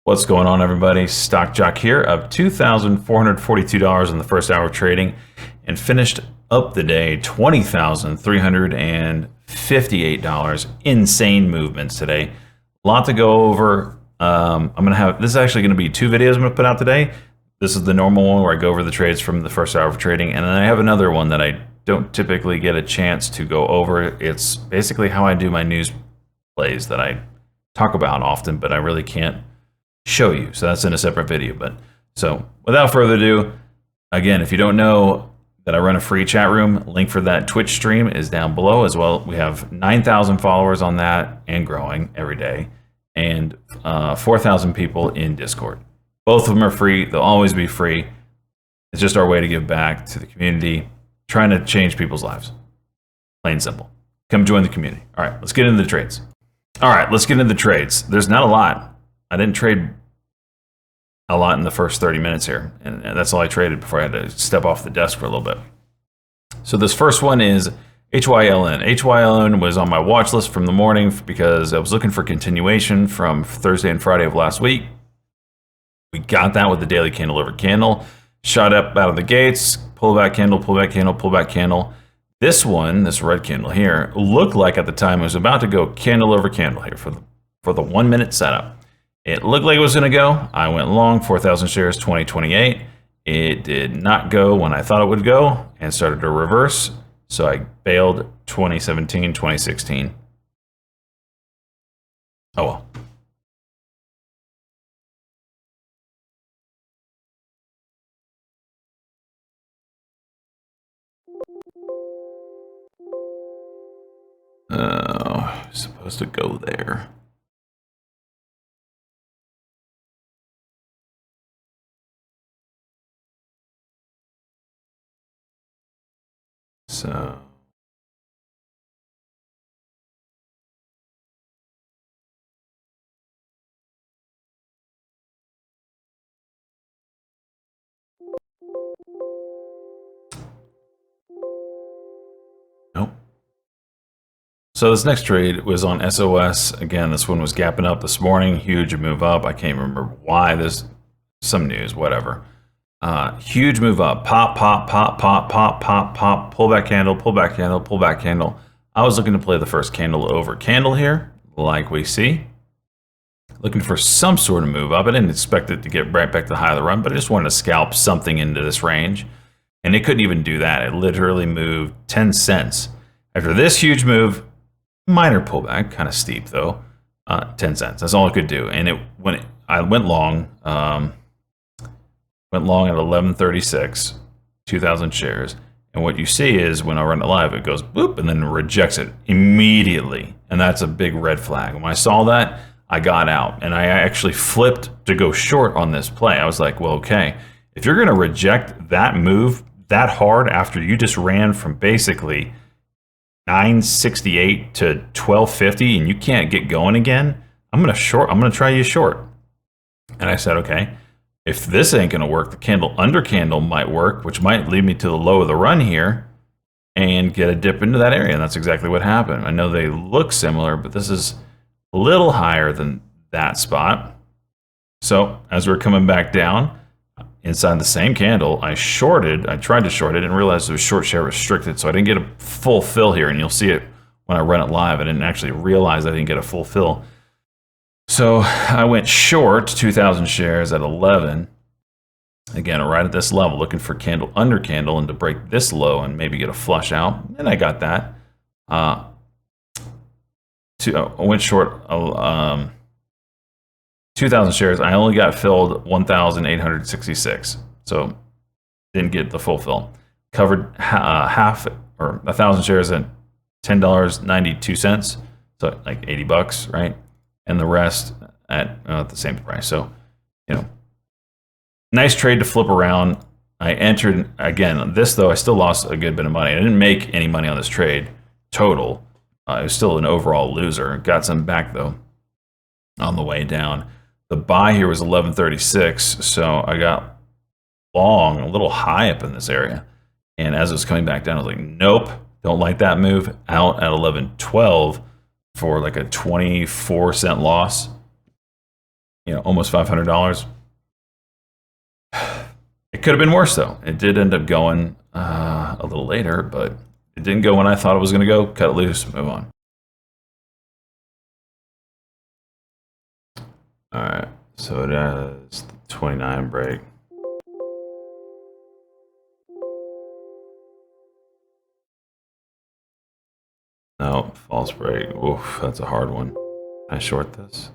What's going on, everybody? Stock Jock here, up $2,442 in the first hour of trading, and finished up the day $20,358. Insane movements today. A lot to go over. This is actually going to be two videos I'm going to put out today. This is the normal one where I go over the trades from the first hour of trading, and then I have another one that I don't typically get a chance to go over. It's basically how I do my news plays that I talk about often, but I really can't show you. So that's in a separate video. But so without further ado, again, if you don't know that I run a free chat room, link for that Twitch stream is down below as well. We have 9,000 followers on that and growing every day, and 4,000 people in Discord. Both of them are free. They'll always be free. It's just our way to give back to the community, trying to change people's lives. Plain and simple. Come join the community. All right, let's get into the trades. All right, let's get into the trades. There's not a lot. I didn't trade a lot in the first 30 minutes here, and that's all I traded before I had to step off the desk for a little bit. So this first one is HYLN. HYLN was on my watch list from the morning because I was looking for continuation from Thursday and Friday of last week. We got that with the daily candle over candle. Shot up out of the gates, pullback candle, pullback candle, pullback candle. This one, this red candle here, looked like at the time it was about to go candle over candle here for the 1 minute setup. It looked like it was going to go. I went long, 4,000 shares, 2028. It did not go when I thought it would go and started to reverse. So I bailed 2017, 2016. Oh well. Supposed to go there. So nope. So this next trade was on SOS. Again, this one was gapping up this morning. Huge move up. I can't remember why. There's some news, whatever. Huge move up. Pop, pop, pop, pop, pop, pop, pop. Pullback candle, pullback candle, pullback candle. I was looking to play the first candle over candle here, like we see. Looking for some sort of move up. I didn't expect it to get right back to the high of the run, but I just wanted to scalp something into this range. And it couldn't even do that. It literally moved 10 cents. After this huge move, minor pullback, kind of steep though, 10 cents. That's all it could do. And I went long at 11.36, 2,000 shares. And what you see is when I run it live, it goes boop and then rejects it immediately. And that's a big red flag. When I saw that, I got out and I actually flipped to go short on this play. I was like, well, okay, if you're going to reject that move that hard after you just ran from basically 968 to 1250 and you can't get going again, I'm going to try you short. And I said, okay, if this ain't going to work, the candle under candle might work, which might lead me to the low of the run here and get a dip into that area. And that's exactly what happened. I know they look similar, but this is a little higher than that spot. So as we're coming back down inside the same candle, I tried to short it and realized it was short share restricted. So I didn't get a full fill here, and you'll see it when I run it live. I didn't actually realize I didn't get a full fill. So I went short 2,000 shares at 11. Again, right at this level, looking for candle under candle and to break this low and maybe get a flush out. And I got that. I went short 2,000 shares. I only got filled 1,866. So didn't get the full fill. Covered half or 1,000 shares at $10.92. So like 80 bucks, right? And the rest at the same price. So, nice trade to flip around. I entered again. This though, I still lost a good bit of money. I didn't make any money on this trade total. It was still an overall loser. Got some back though on the way down. The buy here was 11.36, so I got long, a little high up in this area. And as it was coming back down, I was like, nope, don't like that move. Out at 11.12 for like a 24-cent loss. almost $500. It could have been worse though. It did end up going a little later, but it didn't go when I thought it was going to go. Cut it loose, move on. All right, so it has the 29 break. No, false break. Oof, that's a hard one. Can I short this?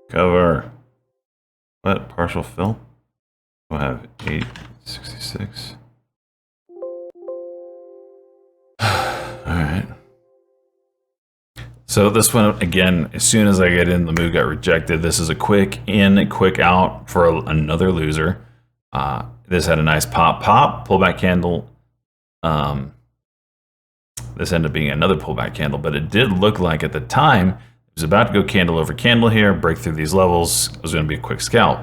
Cover. What? Partial fill? We'll have 866. Alright. So this one, again, as soon as I get in, the move got rejected. This is a quick in, a quick out for another loser. This had a nice pop, pullback candle. This ended up being another pullback candle, but it did look like at the time, it was about to go candle over candle here, break through these levels. It was going to be a quick scalp.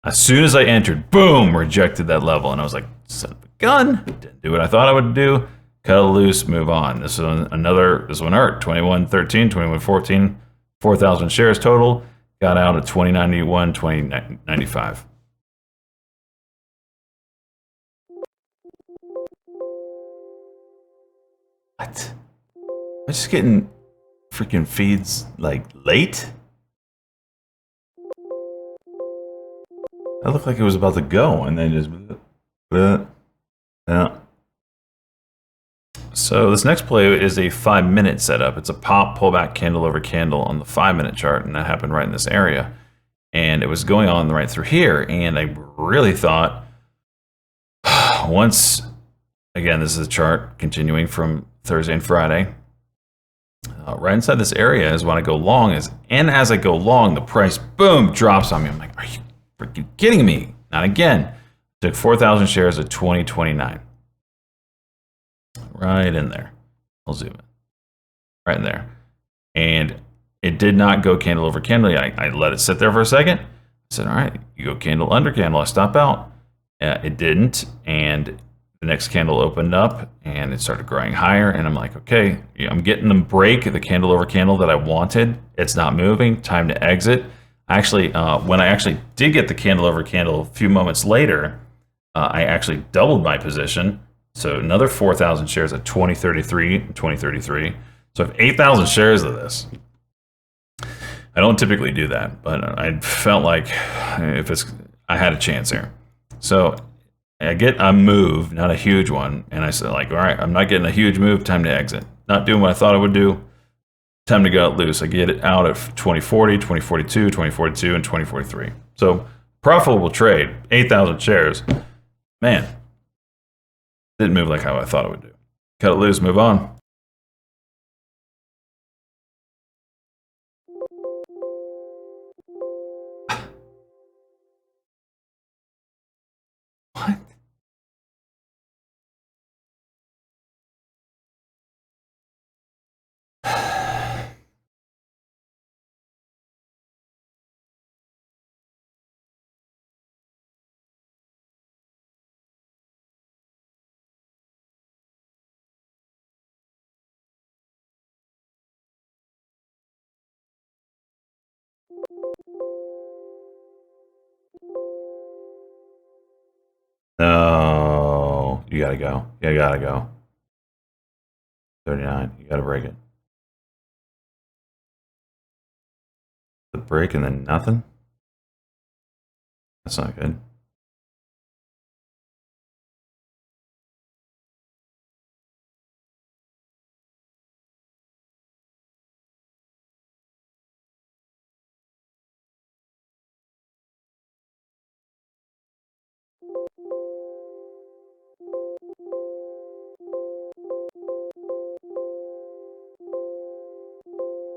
As soon as I entered, boom, rejected that level. And I was like, son of a gun, didn't do what I thought I would do. Cut it loose, move on. This one hurt. 2113, 2114, 4,000 shares total. Got out at 2091, 2095. What? I'm just getting freaking feeds like late? That looked like it was about to go and then just yeah. So this next play is a 5-minute setup. It's a pop pullback candle over candle on the 5-minute chart, and that happened right in this area. And it was going on right through here, and I really thought once, again, this is a chart continuing from Thursday and Friday. Right inside this area is when I go long, and as I go long, the price, boom, drops on me. I'm like, are you freaking kidding me? Not again. Took 4,000 shares at 2029. Right in there. I'll zoom in. Right in there. And it did not go candle over candle. I let it sit there for a second. I said, all right, you go candle under candle. I stop out. It didn't. And the next candle opened up and it started growing higher. And I'm like, okay, I'm getting them break the candle over candle that I wanted. It's not moving. Time to exit. Actually, when I actually did get the candle over candle a few moments later, I actually doubled my position. So another 4,000 shares at 2033. So I have 8,000 shares of this. I don't typically do that, but I felt like I had a chance here. So I get a move, not a huge one, and I said like, all right, I'm not getting a huge move, time to exit. Not doing what I thought I would do, time to go out loose. I get it out at 2040, 2042, 2042, and 2043. So profitable trade, 8,000 shares. Man, didn't move like how I thought it would do. Cut it loose, move on. What? No, you gotta go. You gotta go. 39, you gotta break it. The break and then nothing? That's not good.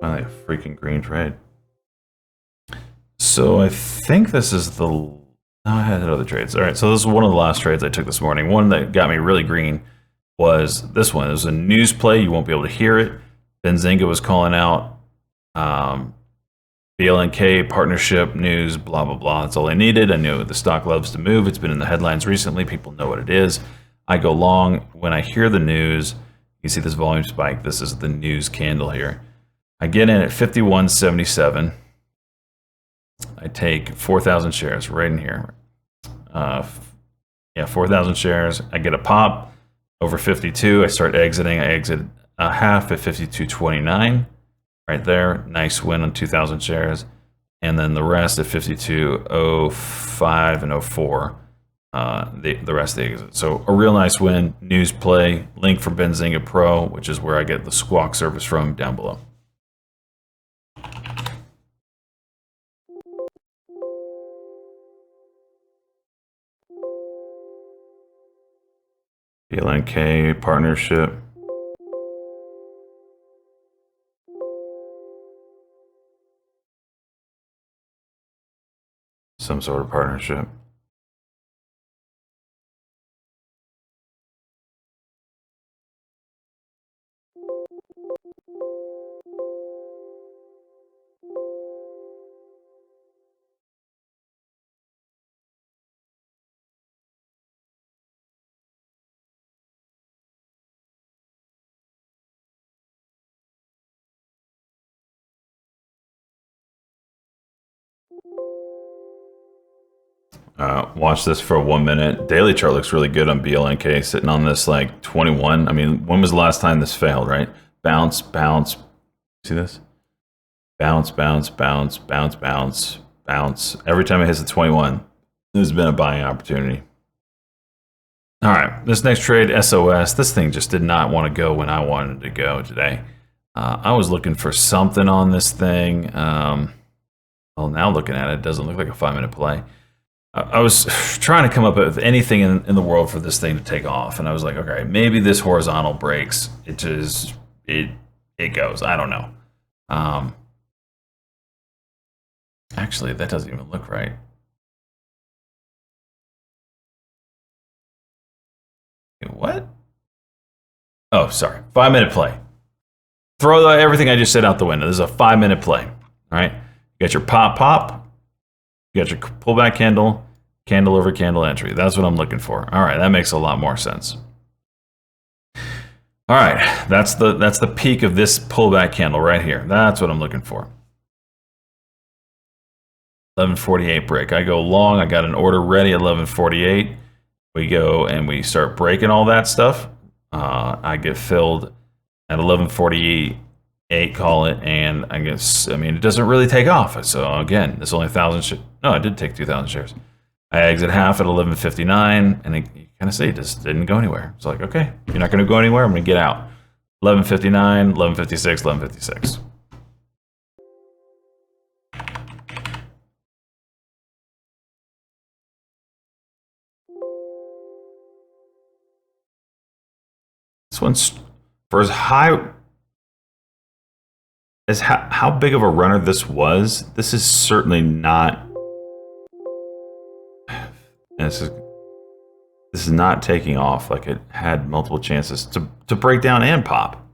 Finally, a freaking green trade. So I think this is the Oh, I had other trades. All right, so this is one of the last trades I took this morning. One that got me really green was this one. It was a news play. You won't be able to hear it. Benzinga was calling out BLNK partnership news, blah, blah, blah. That's all I needed. I knew the stock loves to move. It's been in the headlines recently. People know what it is. I go long. When I hear the news, you see this volume spike. This is the news candle here. I get in at 51.77. I take 4,000 shares right in here. Yeah, 4,000 shares. I get a pop over 52. I start exiting. I exit a half at 52.29. Right there. Nice win on 2,000 shares. And then the rest at 52.05 and 04. The rest of the exit. So a real nice win. News play. Link for Benzinga Pro, which is where I get the squawk service from, down below. BLNK partnership. Some sort of partnership. Watch this for 1 minute. Daily chart looks really good on BLNK, sitting on this like 21. I mean, when was the last time this failed, right? Bounce, bounce. See this? Bounce, bounce, bounce, bounce, bounce, bounce. Every time it hits the 21, there's been a buying opportunity. All right, this next trade, SOS. This thing just did not want to go when I wanted to go today. I was looking for something on this thing. Well, now looking at it, it doesn't look like a 5-minute play. I was trying to come up with anything in the world for this thing to take off, and I was like, okay, maybe this horizontal breaks. It goes. I don't know. Actually, that doesn't even look right. Wait, what? Oh, sorry. 5-minute play. Throw everything I just said out the window. This is a 5-minute play. All right. You got your pop. You got your pullback candle, candle over candle entry. That's what I'm looking for. All right, that makes a lot more sense. All right, that's the peak of this pullback candle right here. That's what I'm looking for. 1148 break. I go long. I got an order ready at 1148. We go and we start breaking all that stuff. I get filled at 1148, call it, and I mean, it doesn't really take off. So again, there's only 1,000 shares. No, I did take 2,000 shares. I exit half at 1159, and you kind of see it just didn't go anywhere. It's like, okay, you're not going to go anywhere. I'm going to get out. 1159, 1156, 1156. This one's for as high as how big of a runner this was. This is certainly not. This is not taking off like it had multiple chances to break down and pop.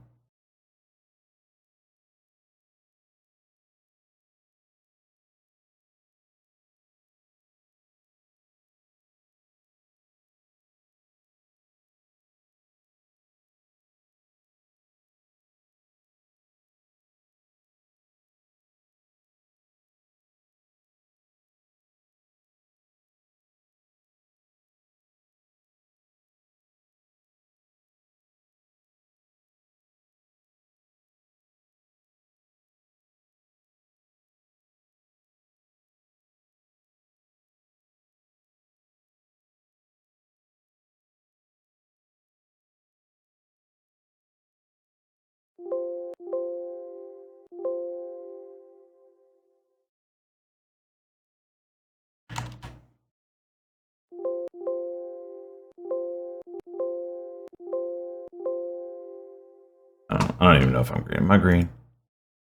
I don't even know if I'm green. Am I green?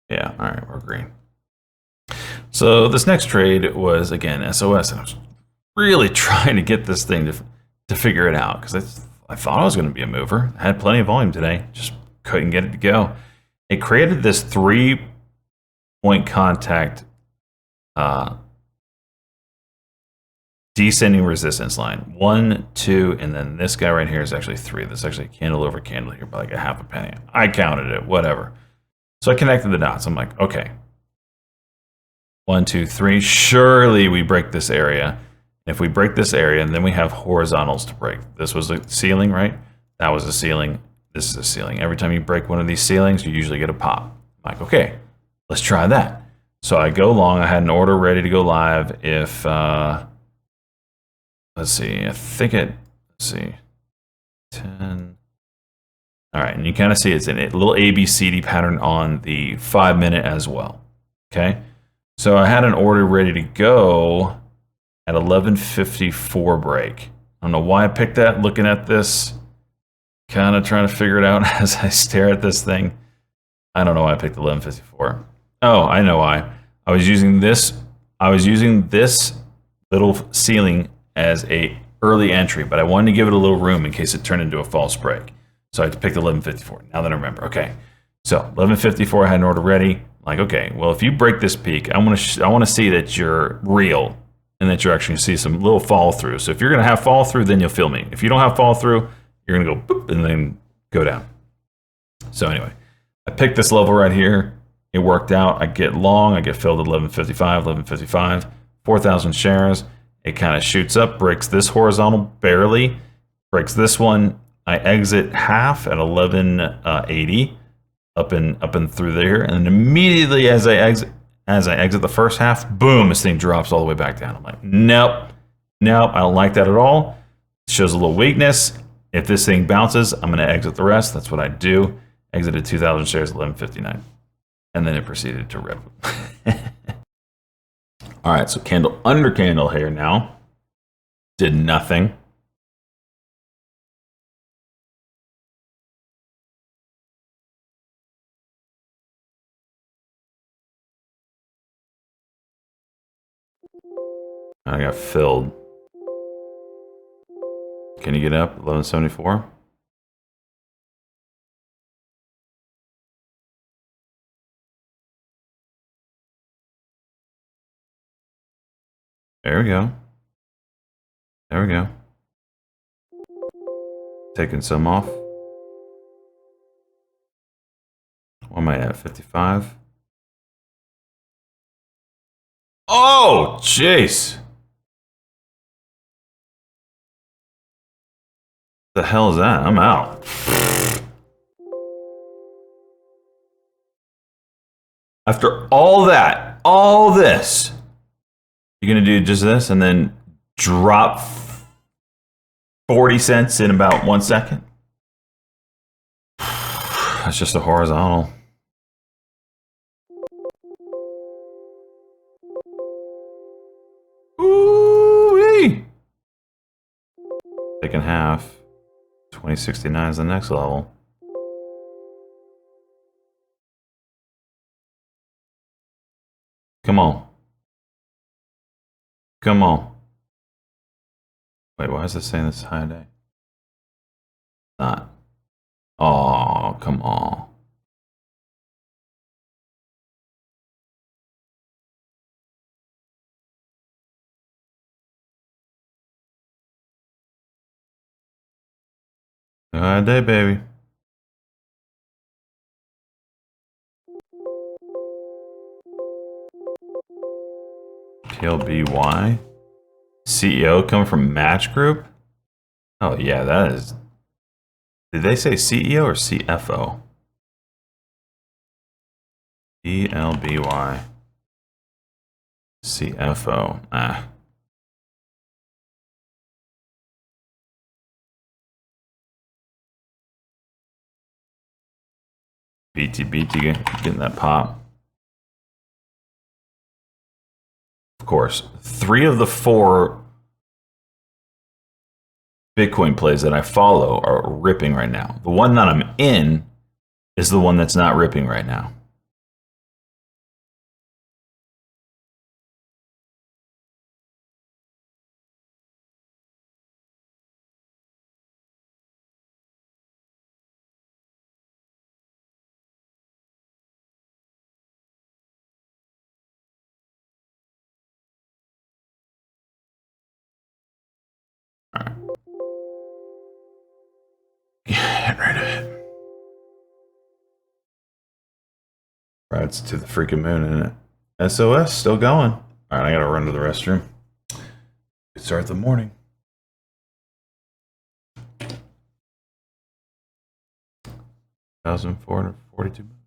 Yeah, all right, we're green. So this next trade was, again, SOS, and I was really trying to get this thing to figure it out because I thought I was going to be a mover. I had plenty of volume today, just couldn't get it to go. It created this 3-point contact descending resistance line. 1, 2, and then this guy right here is actually 3. This is actually a candle over candle here by like a half a penny. I counted it, whatever. So I connected the dots. I'm like, okay. 1, 2, 3. Surely we break this area. If we break this area, and then we have horizontals to break. This was a ceiling, right? That was a ceiling. This is a ceiling. Every time you break one of these ceilings, you usually get a pop. I'm like, okay, let's try that. So I go long. I had an order ready to go live if, let's see, I think let's see, 10. All right, and you kind of see it's in a little ABCD pattern on the 5-minute as well, okay? So I had an order ready to go at 11:54 break. I don't know why I picked that, looking at this, kind of trying to figure it out as I stare at this thing. I don't know why I picked 11:54. Oh, I know why. I was using this little ceiling as a early entry, but I wanted to give it a little room in case it turned into a false break. So I picked 11:54. Now that I remember. Okay. So 11:54, I had an order ready. I'm like, okay, well, if you break this peak, I want to see that you're real and that you're actually see some little fall through. So if you're going to have fall through, then you'll feel me. If you don't have fall through, you're going to go boop and then go down. So anyway, I picked this level right here. It worked out. I get long. I get filled at 11:55, 4,000 shares. It kind of shoots up, breaks this horizontal barely, breaks this one. I exit half at 11:80, up and through there, and then immediately as I exit the first half, boom, this thing drops all the way back down. I'm like, nope, I don't like that at all. It shows a little weakness. If this thing bounces, I'm going to exit the rest. That's what I do. Exited 2,000 shares at 11:59, and then it proceeded to rip. All right, so candle under candle here now. Did nothing. I got filled. Can you get up? 1174. There we go. There we go. Taking some off. What am I at? 55. Oh, jeez. The hell is that? I'm out. After all that, all this, you're going to do just this and then drop 40 cents in about 1 second? That's just a horizontal. Ooh-wee. Taking half. 2069 is the next level. Come on. Come on. Wait, why is this saying this is high day? Not. Oh, come on. High day, baby. PLBY. CEO coming from Match Group? Oh, yeah, that is. Did they say CEO or CFO? PLBY. CFO. Ah. BT getting that pop. Of course, 3 of the 4 Bitcoin plays that I follow are ripping right now. The one that I'm in is the one that's not ripping right now. Getting rid of it. Rides to the freaking moon, isn't it? SOS still going. All right, I gotta run to the restroom. Start the morning. 1,442.